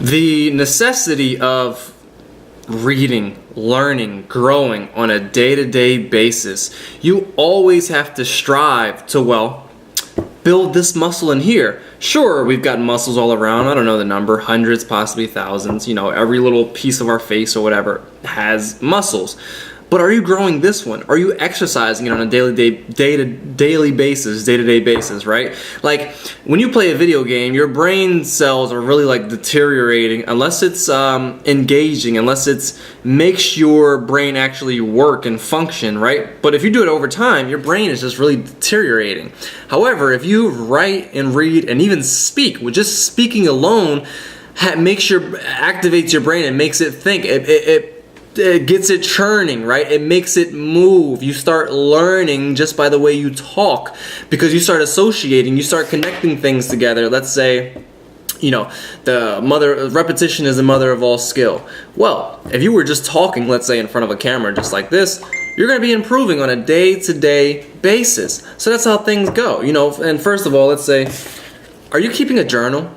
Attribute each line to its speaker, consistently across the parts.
Speaker 1: The necessity of reading, learning, growing on a day-to-day basis. You always have to strive to, well, build this muscle in here. Sure, we've got muscles all around. I don't know the number, hundreds, possibly thousands. You know, every little piece of our face or whatever has muscles. But are you growing this one? Are you exercising it on a day-to-day basis, right? Like when you play a video game, your brain cells are really like deteriorating unless it's engaging, unless it makes your brain actually work and function, right? But if you do it over time, your brain is just really deteriorating. However, if you write and read and even speak, with just speaking alone, activates your brain and makes it think. It gets it churning, right? It makes it move. You start learning just by the way you talk, because you start associating, you start connecting things together. Let's say, you know, repetition is the mother of all skill. Well, if you were just talking, let's say in front of a camera just like this, you're going to be improving on a day-to-day basis. So that's how things go, you know. And first of all, let's say, are you keeping a journal?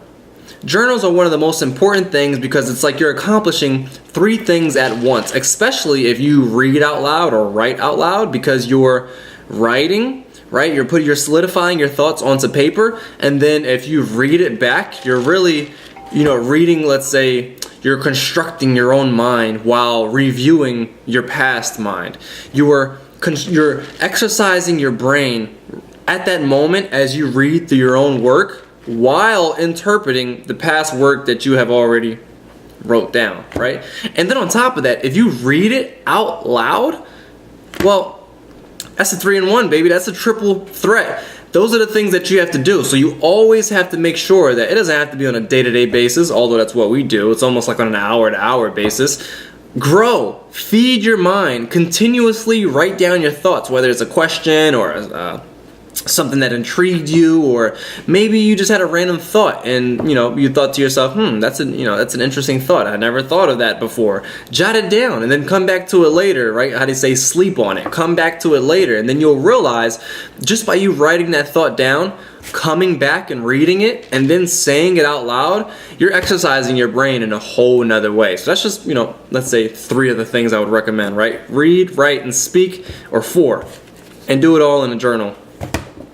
Speaker 1: Journals are one of the most important things because it's like you're accomplishing 3 things at once, especially if you read out loud or write out loud, because you're writing, right? You're solidifying your thoughts onto paper, and then if you read it back, you're really, you know, reading, let's say, you're constructing your own mind while reviewing your past mind. You're exercising your brain at that moment as you read through your own work, while interpreting the past work that you have already wrote down, right? And then on top of that, if you read it out loud, well, that's a 3-in-1, baby. That's a triple threat. Those are the things that you have to do. So you always have to make sure that it doesn't have to be on a day-to-day basis, although that's what we do. It's almost like on an hour-to-hour basis. Grow, feed your mind, continuously write down your thoughts, whether it's a question or something that intrigued you, or maybe you just had a random thought and you thought to yourself, that's an interesting thought. I never thought of that before. Jot it down and then come back to it later, right? How do you say, sleep on it? Come back to it later, and then you'll realize just by you writing that thought down, coming back and reading it, and then saying it out loud, you're exercising your brain in a whole nother way. So that's just, let's say 3 of the things I would recommend, right? Read, write, and speak, or 4, and do it all in a journal.